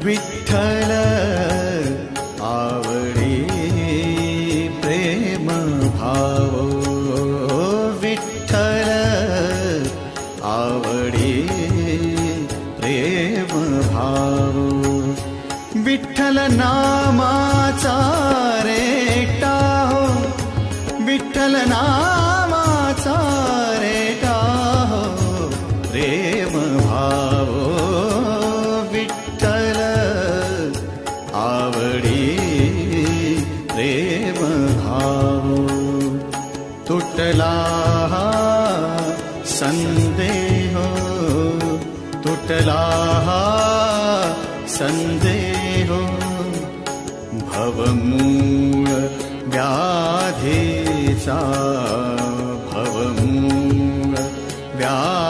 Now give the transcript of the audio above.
विठ्ठल आवडी प्रेम भाव, विठ्ठल आवडी प्रेम भाव, विठ्ठल नामाचा रेटा हो, विठ्ठल नामाचा रेटा हो प्रेम भाव, विठ्ठल आवडी प्रेम भाव. तुटला संदेह, तुटला संदेह, भवमूळ व्याधीचा, भवमूळ व्याधीचा